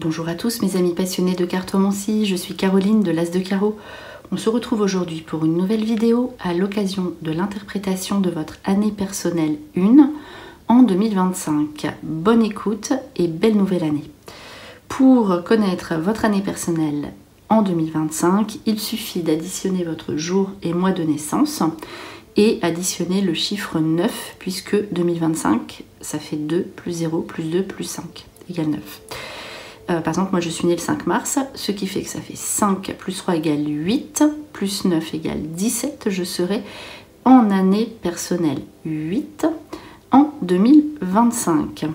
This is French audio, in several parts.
Bonjour à tous mes amis passionnés de cartomancie, je suis Caroline de l'As de Carreau. On se retrouve aujourd'hui pour une nouvelle vidéo à l'occasion de l'interprétation de votre année personnelle 1 en 2025. Bonne écoute et belle nouvelle année. Pour connaître votre année personnelle en 2025, il suffit d'additionner votre jour et mois de naissance et additionner le chiffre 9 puisque 2025 ça fait 2 plus 0 plus 2 plus 5 égale 9. Par exemple, moi je suis née le 5 mars, ce qui fait que ça fait 5 plus 3 égale 8, plus 9 égale 17. Je serai en année personnelle 8 en 2025.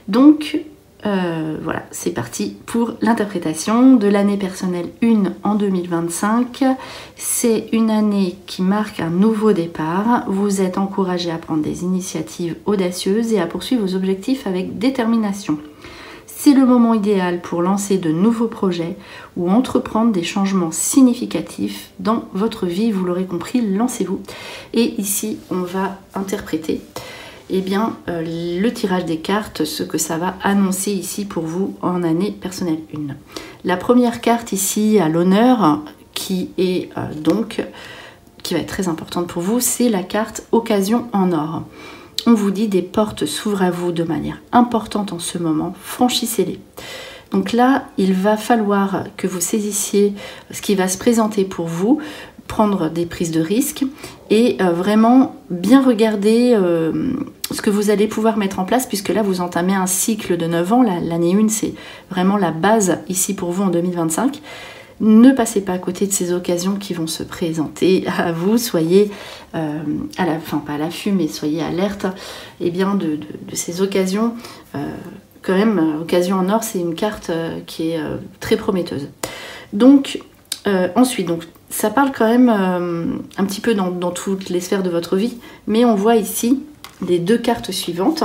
Donc voilà, c'est parti pour l'interprétation de l'année personnelle 1 en 2025. C'est une année qui marque un nouveau départ. Vous êtes encouragé à prendre des initiatives audacieuses et à poursuivre vos objectifs avec détermination. C'est le moment idéal pour lancer de nouveaux projets ou entreprendre des changements significatifs dans votre vie. Vous l'aurez compris, lancez-vous. Et ici, on va interpréter le tirage des cartes, ce que ça va annoncer ici pour vous en année personnelle 1. La première carte ici à l'honneur, qui va être très importante pour vous, c'est la carte Occasion en or. On vous dit des portes s'ouvrent à vous de manière importante en ce moment, franchissez-les. Donc là, il va falloir que vous saisissiez ce qui va se présenter pour vous, prendre des prises de risques et vraiment bien regarder ce que vous allez pouvoir mettre en place, puisque là, vous entamez un cycle de 9 ans. L'année 1, c'est vraiment la base ici pour vous en 2025. Ne passez pas à côté de ces occasions qui vont se présenter à vous. Soyez pas à l'affût, mais soyez alerte de ces occasions. Quand même, Occasion en or, c'est une carte qui est très prometteuse. Donc, ensuite, ça parle quand même un petit peu dans toutes les sphères de votre vie, mais on voit ici les deux cartes suivantes.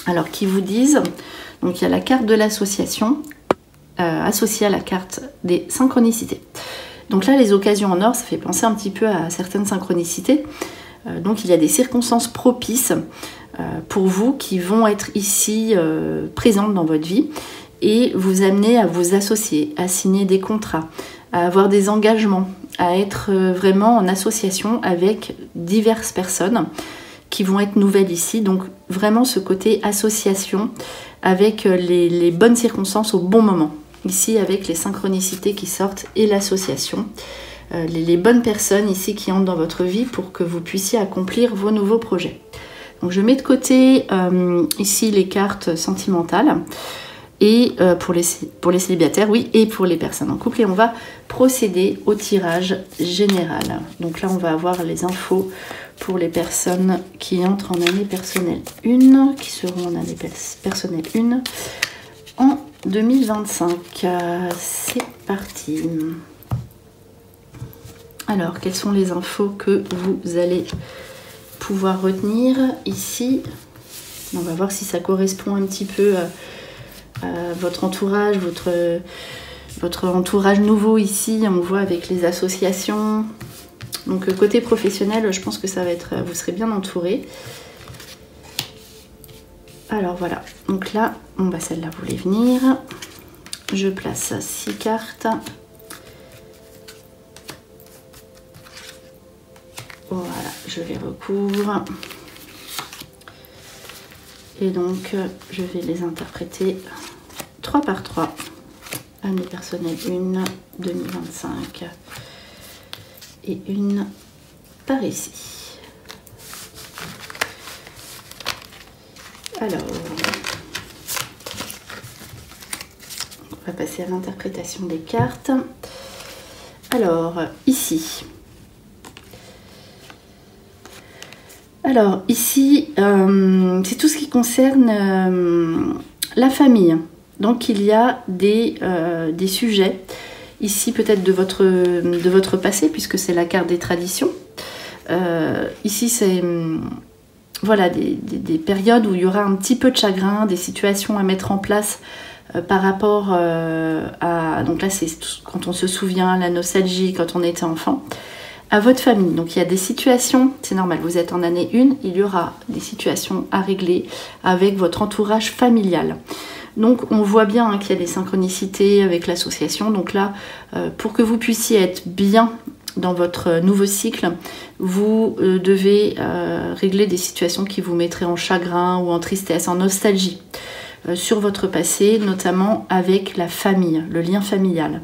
Alors, qui vous disent, donc il y a la carte de l'association, associée à la carte des synchronicités. Donc là, les occasions en or, ça fait penser un petit peu à certaines synchronicités. Donc il y a des circonstances propices pour vous qui vont être ici présentes dans votre vie et vous amener à vous associer, à signer des contrats, à avoir des engagements, à être vraiment en association avec diverses personnes qui vont être nouvelles ici. Donc vraiment ce côté association avec les bonnes circonstances au bon moment. Ici avec les synchronicités qui sortent et l'association. Les bonnes personnes ici qui entrent dans votre vie pour que vous puissiez accomplir vos nouveaux projets. Donc je mets de côté ici les cartes sentimentales et pour les célibataires, oui, et pour les personnes en couple. Et on va procéder au tirage général. Donc là, on va avoir les infos pour les personnes qui entrent en année personnelle 1, qui seront en année personnelle 1 en 2025. C'est parti. Alors, quelles sont les infos que vous allez pouvoir retenir ici? On va voir si ça correspond un petit peu à votre entourage, votre entourage nouveau ici. On voit avec les associations. Donc, côté professionnel, je pense que ça va être, vous serez bien entouré. Alors voilà, donc là, celle-là voulait venir. Je place 6 cartes. Voilà, je les recouvre. Et donc, je vais les interpréter 3 par 3. Année personnelle 1, 2025. Et une par ici. Alors, on va passer à l'interprétation des cartes. Alors, ici, c'est tout ce qui concerne la famille. Donc, il y a des sujets, ici peut-être de votre passé, puisque c'est la carte des traditions. Ici, c'est voilà, des périodes où il y aura un petit peu de chagrin, des situations à mettre en place par rapport à... Donc là, c'est quand on se souvient, la nostalgie, quand on était enfant, à votre famille. Donc il y a des situations, c'est normal, vous êtes en année 1, il y aura des situations à régler avec votre entourage familial. Donc on voit bien qu'il y a des synchronicités avec l'association. Donc là, pour que vous puissiez être bien dans votre nouveau cycle, vous devez régler des situations qui vous mettraient en chagrin ou en tristesse, en nostalgie sur votre passé, notamment avec la famille, le lien familial.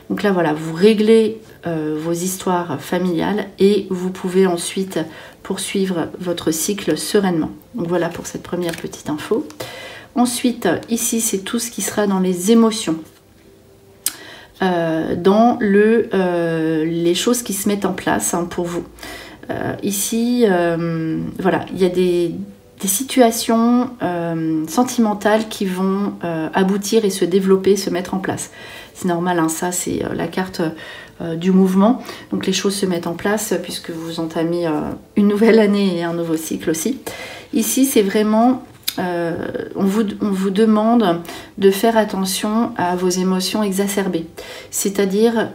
Donc là voilà, vous réglez vos histoires familiales et vous pouvez ensuite poursuivre votre cycle sereinement. Donc voilà pour cette première petite info. Ensuite, ici c'est tout ce qui sera dans les émotions. Dans les choses qui se mettent en place pour vous. Ici, voilà, il y a des situations sentimentales qui vont aboutir et se développer, se mettre en place. C'est normal, hein, ça c'est la carte du mouvement. Donc les choses se mettent en place puisque vous entamez une nouvelle année et un nouveau cycle aussi. Ici, c'est vraiment... on vous demande de faire attention à vos émotions exacerbées, c'est-à-dire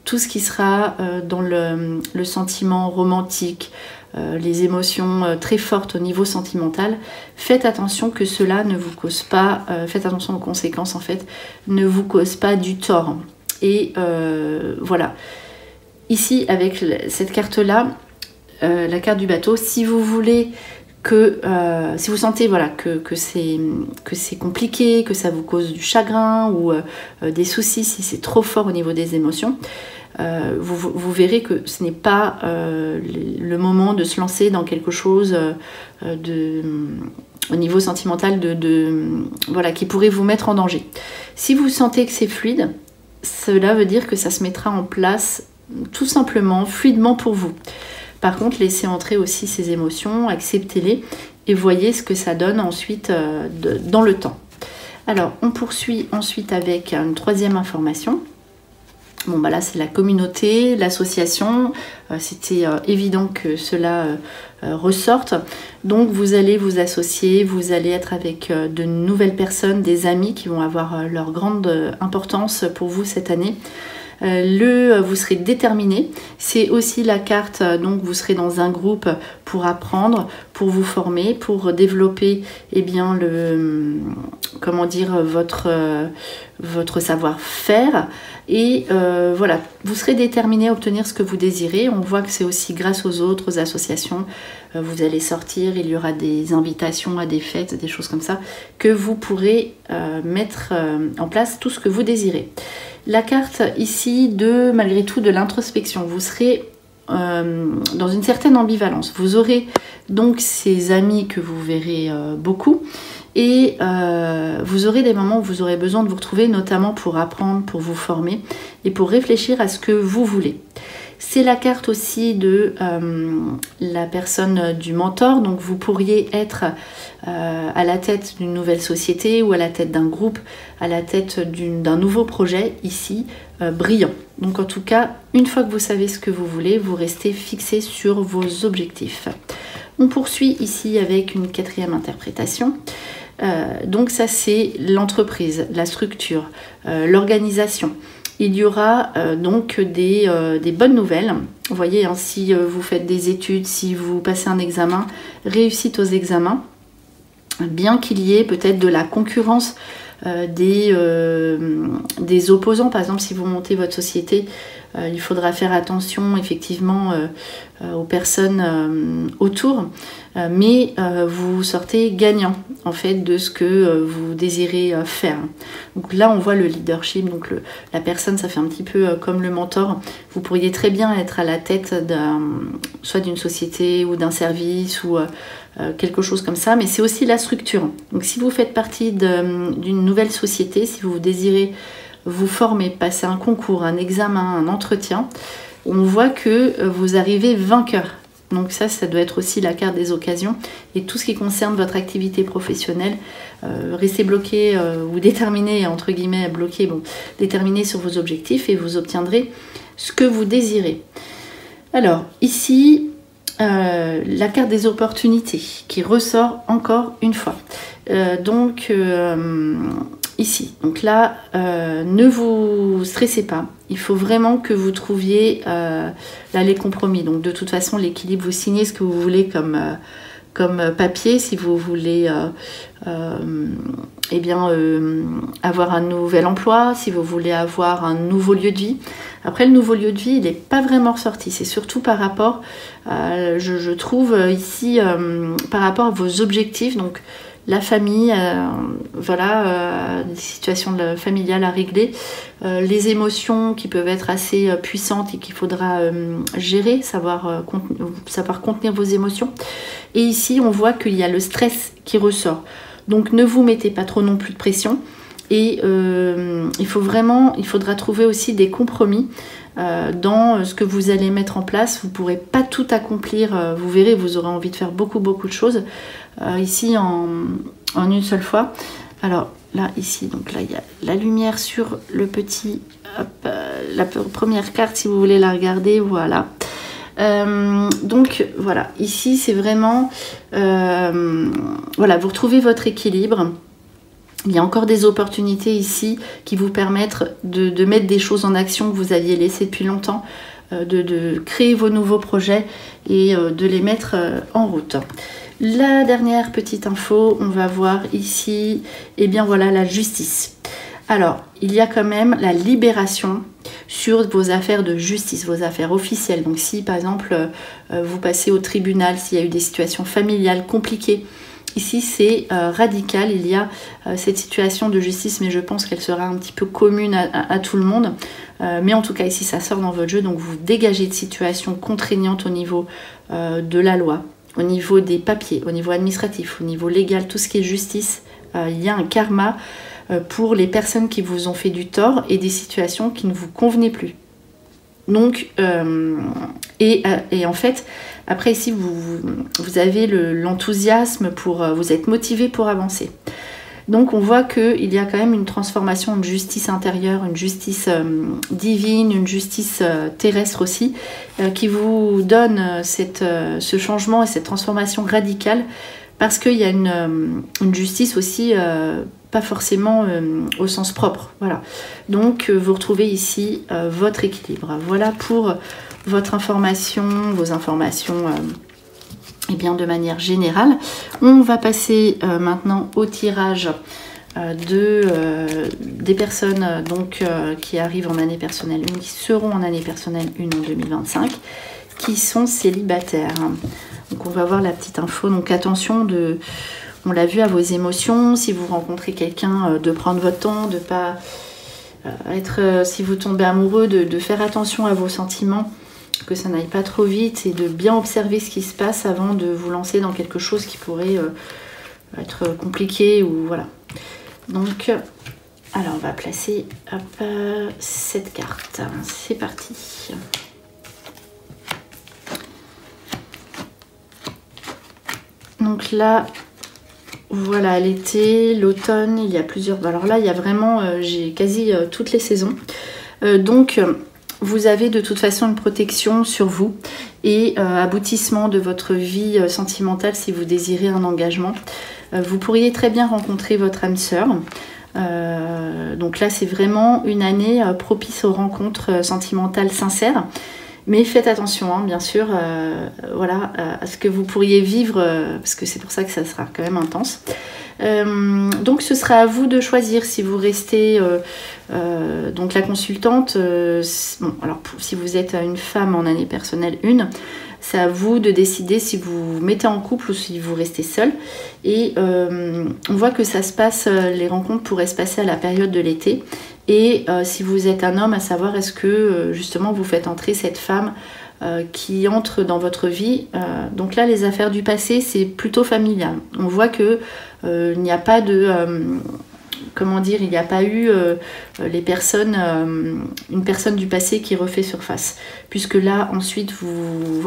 tout ce qui sera dans le sentiment romantique, les émotions très fortes au niveau sentimental. Faites attention que cela ne vous cause pas, faites attention aux conséquences en fait, ne vous cause pas du tort. Et voilà, ici avec cette carte-là, la carte du bateau, si vous voulez si vous sentez voilà, que c'est compliqué, que ça vous cause du chagrin ou des soucis, si c'est trop fort au niveau des émotions, vous verrez que ce n'est pas le moment de se lancer dans quelque chose au niveau sentimental voilà, qui pourrait vous mettre en danger. Si vous sentez que c'est fluide, cela veut dire que ça se mettra en place tout simplement, fluidement pour vous. Par contre, laissez entrer aussi ces émotions, acceptez-les et voyez ce que ça donne ensuite dans le temps. Alors, on poursuit ensuite avec une troisième information. Bon, bah là, c'est la communauté, l'association. C'était évident que cela ressorte. Donc, vous allez vous associer, vous allez être avec de nouvelles personnes, des amis qui vont avoir leur grande importance pour vous cette année. Vous serez déterminé, c'est aussi la carte, donc vous serez dans un groupe pour apprendre, pour vous former, pour développer eh bien, comment dire, votre savoir-faire et voilà, vous serez déterminé à obtenir ce que vous désirez. On voit que c'est aussi grâce aux autres, aux associations, vous allez sortir, il y aura des invitations à des fêtes, des choses comme ça, que vous pourrez mettre en place tout ce que vous désirez. La carte ici malgré tout de l'introspection, vous serez dans une certaine ambivalence. Vous aurez donc ces amis que vous verrez beaucoup et vous aurez des moments où vous aurez besoin de vous retrouver, notamment pour apprendre, pour vous former et pour réfléchir à ce que vous voulez. C'est la carte aussi de la personne du mentor, donc vous pourriez être à la tête d'une nouvelle société ou à la tête d'un groupe, à la tête d'un nouveau projet ici, brillant. Donc en tout cas, une fois que vous savez ce que vous voulez, vous restez fixé sur vos objectifs. On poursuit ici avec une quatrième interprétation. Donc ça c'est l'entreprise, la structure, l'organisation. Il y aura donc des bonnes nouvelles. Vous voyez, hein, si vous faites des études, si vous passez un examen, réussite aux examens, bien qu'il y ait peut-être de la concurrence des opposants. Par exemple, si vous montez votre société, il faudra faire attention effectivement aux personnes autour, mais vous sortez gagnant en fait de ce que vous désirez faire. Donc là on voit le leadership, donc la personne, ça fait un petit peu comme le mentor. Vous pourriez très bien être à la tête soit d'une société ou d'un service ou quelque chose comme ça, mais c'est aussi la structure. Donc si vous faites partie d'une nouvelle société, si vous désirez vous former, passer un concours, un examen, un entretien, on voit que vous arrivez vainqueur. Donc ça doit être aussi la carte des occasions. Et tout ce qui concerne votre activité professionnelle, restez bloqué ou déterminé, entre guillemets, bloqué, bon, déterminé sur vos objectifs et vous obtiendrez ce que vous désirez. Alors ici, la carte des opportunités qui ressort encore une fois. Ici, donc là, ne vous stressez pas. Il faut vraiment que vous trouviez là les compromis. Donc de toute façon, l'équilibre, vous signez ce que vous voulez comme papier si vous voulez avoir un nouvel emploi, si vous voulez avoir un nouveau lieu de vie. Après, le nouveau lieu de vie, il n'est pas vraiment ressorti. C'est surtout par rapport, je trouve ici, par rapport à vos objectifs. Donc, la famille, des situations familiales à régler, les émotions qui peuvent être assez puissantes et qu'il faudra gérer, savoir contenir vos émotions. Et ici, on voit qu'il y a le stress qui ressort. Donc, ne vous mettez pas trop non plus de pression. Et il faudra trouver aussi des compromis dans ce que vous allez mettre en place. Vous ne pourrez pas tout accomplir, vous verrez, vous aurez envie de faire beaucoup de choses ici en une seule fois. Alors là, ici, donc là, il y a la lumière sur le petit, la première carte si vous voulez la regarder, voilà. Donc voilà, ici c'est vraiment, vous retrouvez votre équilibre. Il y a encore des opportunités ici qui vous permettent de mettre des choses en action que vous aviez laissées depuis longtemps, de créer vos nouveaux projets et de les mettre en route. La dernière petite info, on va voir ici, la justice. Alors, il y a quand même la libération sur vos affaires de justice, vos affaires officielles. Donc si par exemple vous passez au tribunal, s'il y a eu des situations familiales compliquées, ici c'est radical, il y a cette situation de justice, mais je pense qu'elle sera un petit peu commune à tout le monde. Mais en tout cas ici ça sort dans votre jeu, donc vous dégagez de situations contraignantes au niveau de la loi, au niveau des papiers, au niveau administratif, au niveau légal, tout ce qui est justice. Il y a un karma pour les personnes qui vous ont fait du tort et des situations qui ne vous convenaient plus. Donc, et en fait, après ici, vous avez l'enthousiasme vous êtes motivé pour avancer. Donc, on voit qu'il y a quand même une transformation, une justice intérieure, une justice divine, une justice terrestre aussi, qui vous donne ce changement et cette transformation radicale, parce qu'il y a une justice aussi, pas forcément au sens propre. Voilà. Donc, vous retrouvez ici votre équilibre. Voilà pour votre information, vos informations de manière générale. On va passer maintenant au tirage des personnes qui arrivent en année personnelle 1, qui seront en année personnelle 1 en 2025, qui sont célibataires. Donc on va voir la petite info. Donc attention, on l'a vu, à vos émotions. Si vous rencontrez quelqu'un, de prendre votre temps, de pas si vous tombez amoureux, de faire attention à vos sentiments, que ça n'aille pas trop vite, et de bien observer ce qui se passe avant de vous lancer dans quelque chose qui pourrait être compliqué ou voilà. Donc, alors on va placer cette carte. C'est parti. Donc là, voilà, l'été, l'automne, il y a plusieurs... Alors là, il y a vraiment... j'ai quasi toutes les saisons. Donc, vous avez de toute façon une protection sur vous et aboutissement de votre vie sentimentale si vous désirez un engagement. Vous pourriez très bien rencontrer votre âme sœur. Donc là, c'est vraiment une année propice aux rencontres sentimentales sincères. Mais faites attention, hein, bien sûr, à ce que vous pourriez vivre, parce que c'est pour ça que ça sera quand même intense. Donc ce sera à vous de choisir si vous restez, donc la consultante, si vous êtes une femme en année personnelle 1, c'est à vous de décider si vous vous mettez en couple ou si vous restez seul. Et on voit que ça se passe, les rencontres pourraient se passer à la période de l'été. Et si vous êtes un homme, à savoir est-ce que justement vous faites entrer cette femme qui entre dans votre vie. Donc là, les affaires du passé, c'est plutôt familial. On voit que il n'y a pas de... il n'y a pas eu une personne du passé qui refait surface. Puisque là, ensuite, vous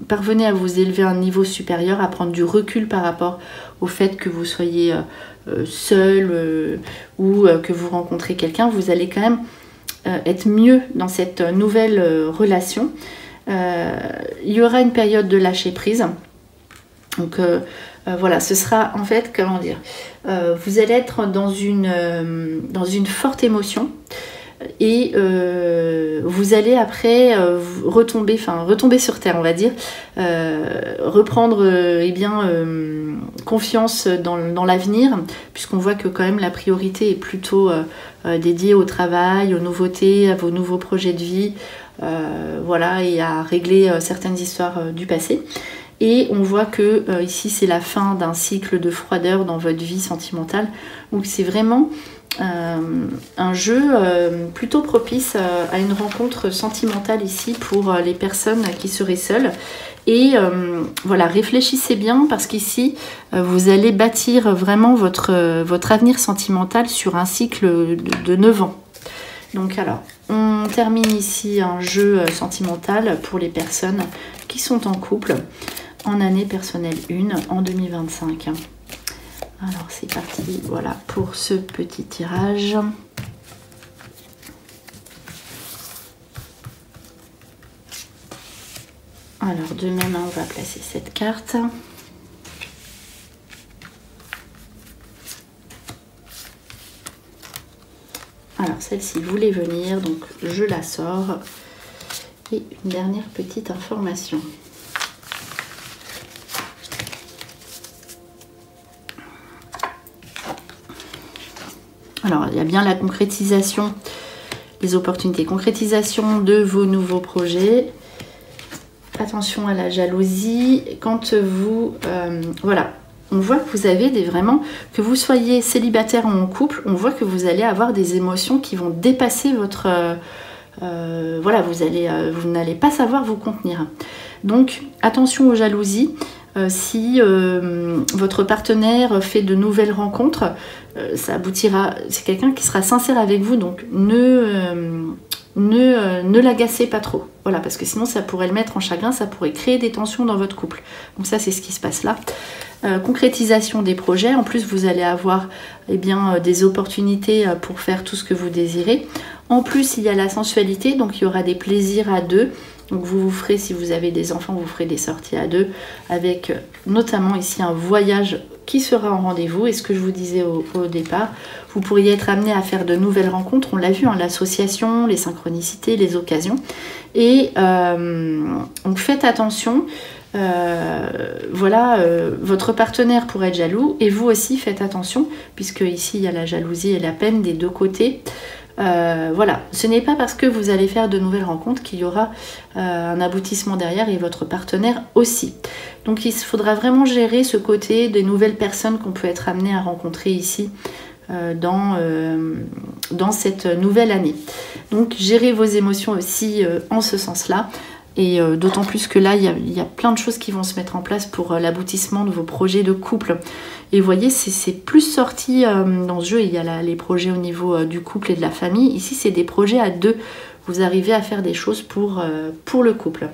parvenez à vous élever à un niveau supérieur, à prendre du recul par rapport au fait que vous soyez seul ou que vous rencontrez quelqu'un. Vous allez quand même être mieux dans cette nouvelle relation. Il y aura une période de lâcher prise. Donc ce sera en fait, vous allez être dans une forte émotion. et vous allez après retomber sur terre, on va dire, reprendre confiance dans l'avenir, puisqu'on voit que quand même la priorité est plutôt dédiée au travail, aux nouveautés, à vos nouveaux projets de vie, voilà, et à régler certaines histoires du passé. Et on voit que ici c'est la fin d'un cycle de froideur dans votre vie sentimentale. Donc c'est vraiment un jeu plutôt propice à une rencontre sentimentale ici pour les personnes qui seraient seules. Et voilà, réfléchissez bien parce qu'ici vous allez bâtir vraiment votre avenir sentimental sur un cycle de 9 ans. Donc alors, on termine ici un jeu sentimental pour les personnes qui sont en couple en année personnelle 1 en 2025. Alors c'est parti, voilà pour ce petit tirage. Alors de même, on va placer cette carte. Alors celle-ci voulait venir, donc je la sors. Et une dernière petite information. Alors il y a bien la concrétisation, les opportunités, concrétisation de vos nouveaux projets. Attention à la jalousie. Quand vous... voilà. On voit que vous avez vraiment, que vous soyez célibataire ou en couple, on voit que vous allez avoir des émotions qui vont dépasser votre... voilà, vous n'allez pas savoir vous contenir. Donc, attention aux jalousies. Si votre partenaire fait de nouvelles rencontres, ça aboutira... C'est quelqu'un qui sera sincère avec vous, donc ne l'agacez pas trop. Voilà, parce que sinon ça pourrait le mettre en chagrin, ça pourrait créer des tensions dans votre couple. Donc ça, c'est ce qui se passe là. Concrétisation des projets. En plus, vous allez avoir des opportunités pour faire tout ce que vous désirez. En plus, il y a la sensualité, donc il y aura des plaisirs à deux. Donc vous ferez, si vous avez des enfants, vous ferez des sorties à deux, avec notamment ici un voyage qui sera en rendez-vous. Et ce que je vous disais au départ, vous pourriez être amené à faire de nouvelles rencontres. On l'a vu, hein, l'association, les synchronicités, les occasions. Et donc faites attention. Voilà, votre partenaire pourrait être jaloux et vous aussi faites attention, puisque ici il y a la jalousie et la peine des deux côtés. Voilà, ce n'est pas parce que vous allez faire de nouvelles rencontres qu'il y aura un aboutissement derrière, et votre partenaire aussi. Donc il faudra vraiment gérer ce côté des nouvelles personnes qu'on peut être amené à rencontrer ici dans cette nouvelle année. Donc gérez vos émotions aussi en ce sens-là. Et d'autant plus que là, il y a plein de choses qui vont se mettre en place pour l'aboutissement de vos projets de couple. Et vous voyez, c'est plus sorti dans ce jeu. Il y a les projets au niveau du couple et de la famille. Ici, c'est des projets à deux. Vous arrivez à faire des choses pour le couple.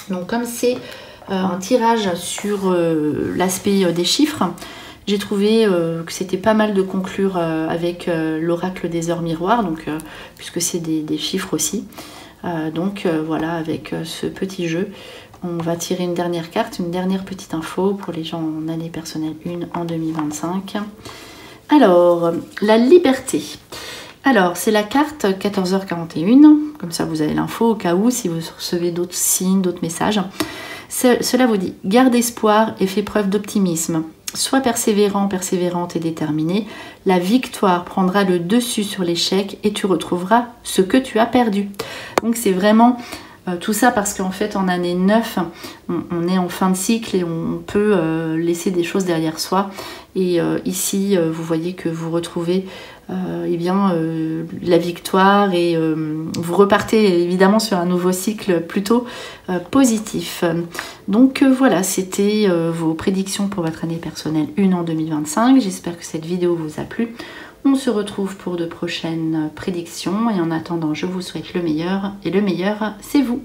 Donc comme c'est un tirage sur l'aspect des chiffres, j'ai trouvé que c'était pas mal de conclure avec l'oracle des heures miroirs, donc, puisque c'est des chiffres aussi. Voilà, avec ce petit jeu, on va tirer une dernière carte, une dernière petite info pour les gens en année personnelle 1 en 2025. Alors, la liberté. Alors, c'est la carte 14h41, comme ça vous avez l'info au cas où, si vous recevez d'autres signes, d'autres messages. Cela vous dit, garde espoir et fais preuve d'optimisme. Sois persévérant, persévérante et déterminé. La victoire prendra le dessus sur l'échec et tu retrouveras ce que tu as perdu. Donc c'est vraiment tout ça parce qu'en fait en année 9, on est en fin de cycle et on peut laisser des choses derrière soi. Et ici, vous voyez que vous retrouvez la victoire et vous repartez évidemment sur un nouveau cycle plutôt positif. Donc voilà, c'était vos prédictions pour votre année personnelle 1 en 2025. J'espère que cette vidéo vous a plu. On se retrouve pour de prochaines prédictions et en attendant, je vous souhaite le meilleur et le meilleur, c'est vous.